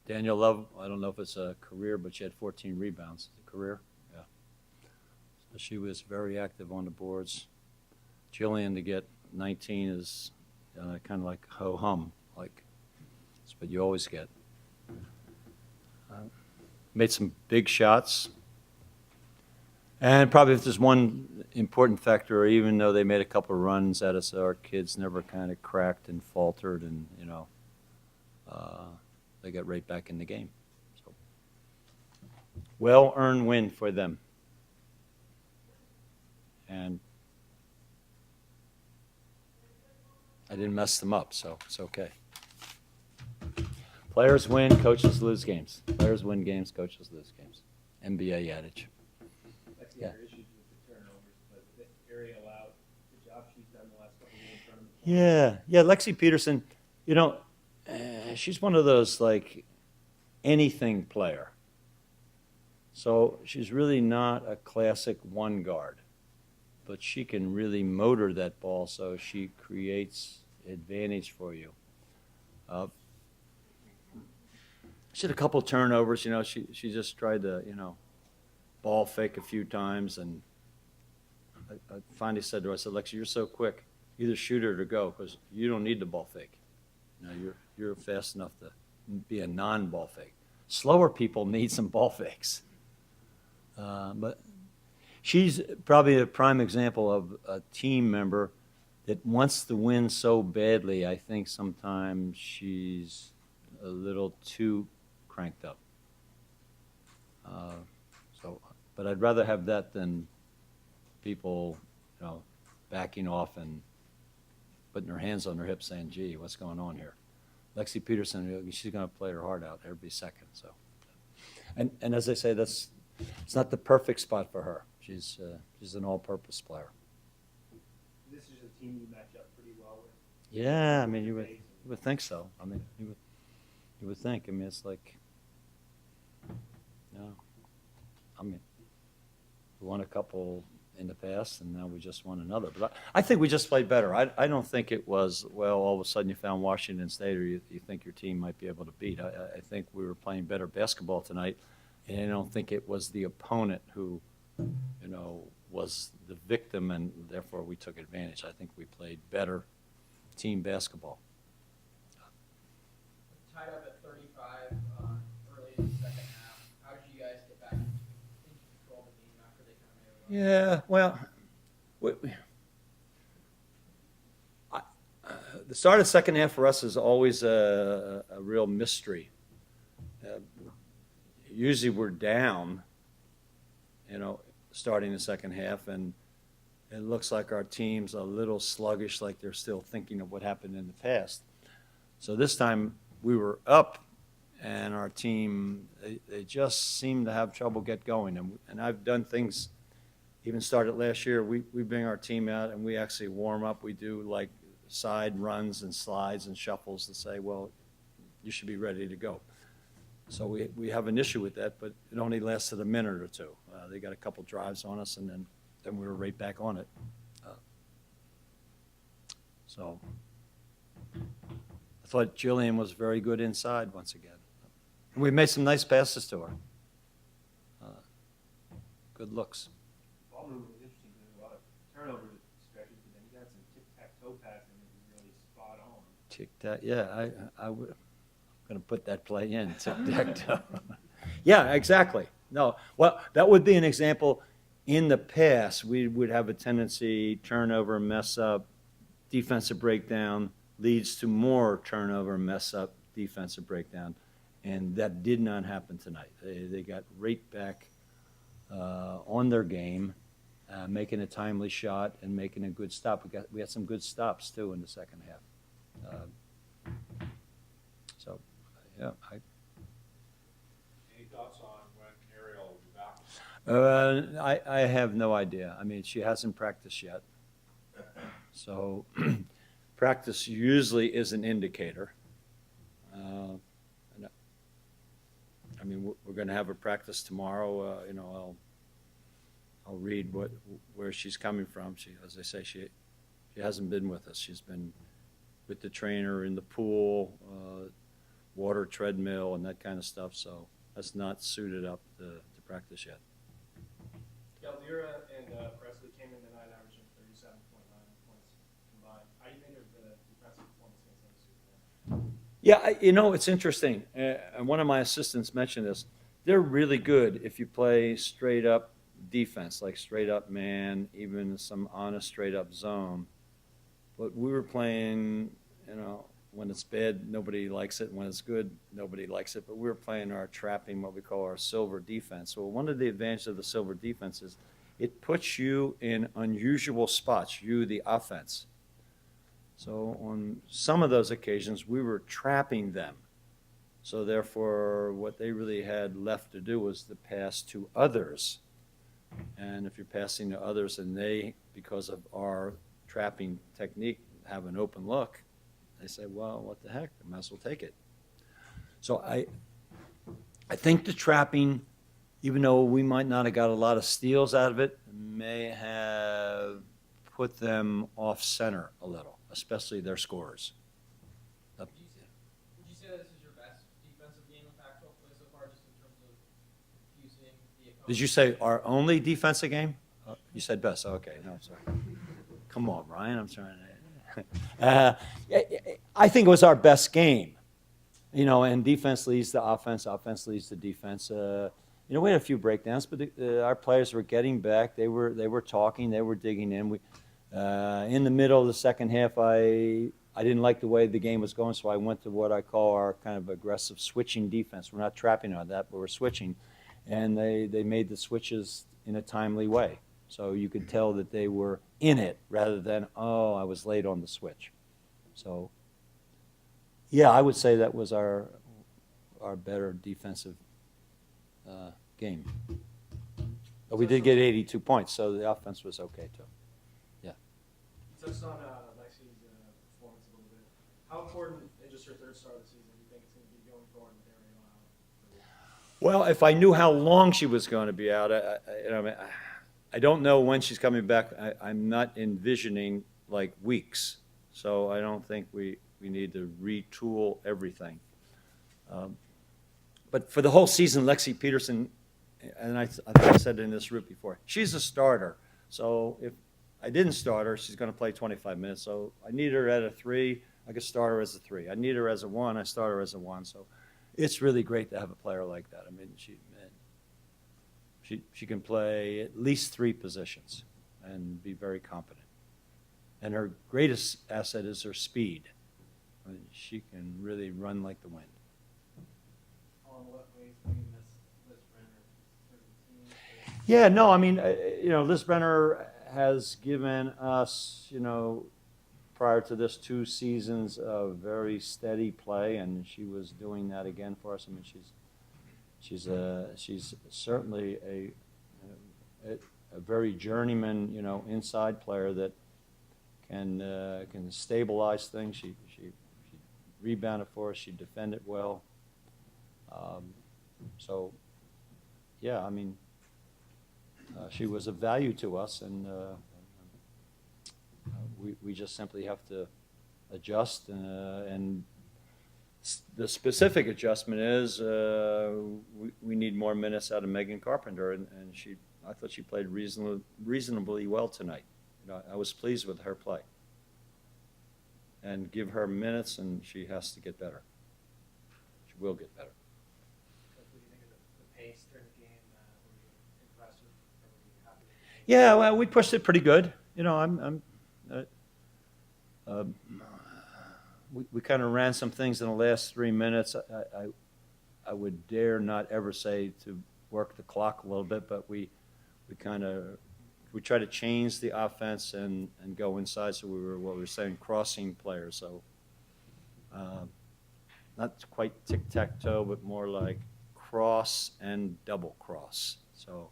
Daniel Love, I don't know if it's a career, but she had 14 rebounds. A career? Yeah. So she was very active on the boards. Jillian to get 19 is kind of like ho-hum, like it's what you always get. Made some big shots. And probably if there's one important factor, even though they made a couple of runs at us, our kids never kind of cracked and faltered, and they got right back in the game. So, well-earned win for them. And I didn't mess them up, so it's okay. Players win, coaches lose games. Players win games, coaches lose games. NBA adage. That's the other issues with the turnovers, but the area allowed the job she's done the last couple of games running the point. Yeah, Lexi Peterson, she's one of those, like, anything player. So she's really not a classic one guard, but she can really motor that ball so she creates advantage for you. She had a couple turnovers, she just tried to, ball fake a few times, and I finally said to her, I said, Lexi, you're so quick, either shoot it or go, because you don't need the ball fake. You're fast enough to be a non-ball fake. Slower people need some ball fakes. But she's probably a prime example of a team member that wants to win so badly. I think sometimes she's a little too cranked up. But I'd rather have that than people, backing off and putting their hands on their hips saying, gee, what's going on here? Lexi Peterson, she's going to play her heart out every second. So, and as I say, it's not the perfect spot for her. She's an all-purpose player. This is a team you match up pretty well with. Yeah, I mean, you would think so. I mean, you would think. I mean, it's like, I mean, we won a couple in the past, and now we just won another. But I think we just played better. I don't think it was, well, all of a sudden you found Washington State or you think your team might be able to beat. I think we were playing better basketball tonight, and I don't think it was the opponent who, was the victim, and therefore we took advantage. I think we played better team basketball. Tied up at 35 early in the second half. How did you guys get back into control of the game after they kind of made a run? Yeah, well, the start of the second half for us is always a real mystery. Usually we're down, starting the second half, and it looks like our team's a little sluggish, like they're still thinking of what happened in the past. So this time we were up, and our team, they just seem to have trouble get going. And I've done things, even started last year, we bring our team out and we actually warm up. We do like side runs and slides and shuffles to say, well, you should be ready to go. So we have an issue with that, but it only lasted a minute or two. They got a couple drives on us, and then we were right back on it. So I thought Jillian was very good inside once again. And we made some nice passes to her. Good looks. Ball movement was interesting. There was a lot of turnover stretches, but then you got some tic-tac-toe passing that was really spot on. Tic-tac, yeah, I'm going to put that play in, tic-tac-toe. Yeah, exactly. No, well, that would be an example. In the past, we would have a tendency, turnover, mess up, defensive breakdown leads to more turnover, mess up, defensive breakdown. And that did not happen tonight. They got right back on their game, making a timely shot and making a good stop. We had some good stops, too, in the second half. So, yeah. Any thoughts on when Ariel will be back? I have no idea. I mean, she hasn't practiced yet. So practice usually is an indicator. I mean, we're going to have a practice tomorrow. I'll read where she's coming from. As I say, she hasn't been with us. She's been with the trainer in the pool, water treadmill and that kind of stuff, so that's not suited up to practice yet. Caldera and Presley came in tonight averaging 37.9 points combined. How do you think of the defensive performance against those two? Yeah, it's interesting, and one of my assistants mentioned this. They're really good if you play straight up defense, like straight up man, even some honest straight up zone. But we were playing, when it's bad, nobody likes it. When it's good, nobody likes it. But we were playing our trapping, what we call our silver defense. So one of the advantages of the silver defense is it puts you in unusual spots, you, the offense. So on some of those occasions, we were trapping them. So therefore, what they really had left to do was to pass to others. And if you're passing to others and they, because of our trapping technique, have an open look, they say, well, what the heck, I might as well take it. So I think the trapping, even though we might not have got a lot of steals out of it, may have put them off center a little, especially their scorers. Would you say this is your best defensive game in Pac-12 play so far, just in terms of confusing the opponent? Did you say our only defensive game? You said best. Okay, no, sorry. Come on, Ryan. I'm trying to. I think it was our best game. And defense leads to offense leads to defense. We had a few breakdowns, but our players were getting back. They were talking. They were digging in. In the middle of the second half, I didn't like the way the game was going, so I went to what I call our kind of aggressive switching defense. We're not trapping on that, but we're switching. And they made the switches in a timely way. So you could tell that they were in it rather than, oh, I was late on the switch. So, yeah, I would say that was our better defensive game. But we did get 82 points, so the offense was okay, too. Yeah. You touched on Lexi's performance a little bit. How important in just her third start of the season do you think it's going to be going forward with Ariel out? Well, if I knew how long she was going to be out, I don't know when she's coming back. I'm not envisioning like weeks, so I don't think we need to retool everything. But for the whole season, Lexi Peterson, and I think I said it in this route before, she's a starter. So if I didn't start her, she's going to play 25 minutes. So I need her at a 3. I could start her as a 3. I need her as a 1. I start her as a 1. So it's really great to have a player like that. I mean, she can play at least 3 positions and be very competent. And her greatest asset is her speed. I mean, she can really run like the wind. On what ways do you miss Liz Brenner? Certain teams? Yeah, no, I mean, Liz Brenner has given us, prior to this 2 seasons of very steady play, and she was doing that again for us. I mean, she's certainly a very journeyman, inside player that can stabilize things. She rebounded for us. She defended well. So, yeah, I mean, she was of value to us, and we just simply have to adjust. And the specific adjustment is we need more minutes out of Megan Carpenter, and I thought she played reasonably well tonight. I was pleased with her play. And give her minutes, and she has to get better. She will get better. What do you think of the pace during the game? Were you impressed with, or were you happy with the pace? Yeah, well, we pushed it pretty good. We kind of ran some things in the last 3 minutes. I would dare not ever say to work the clock a little bit, but we try to change the offense and go inside. So we were saying crossing players. So not quite tic-tac-toe, but more like cross and double cross. So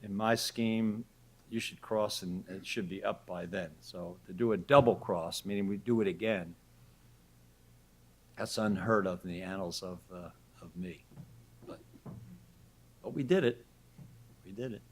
in my scheme, you should cross and it should be up by then. So to do a double cross, meaning we do it again, that's unheard of in the annals of me. But we did it. We did it.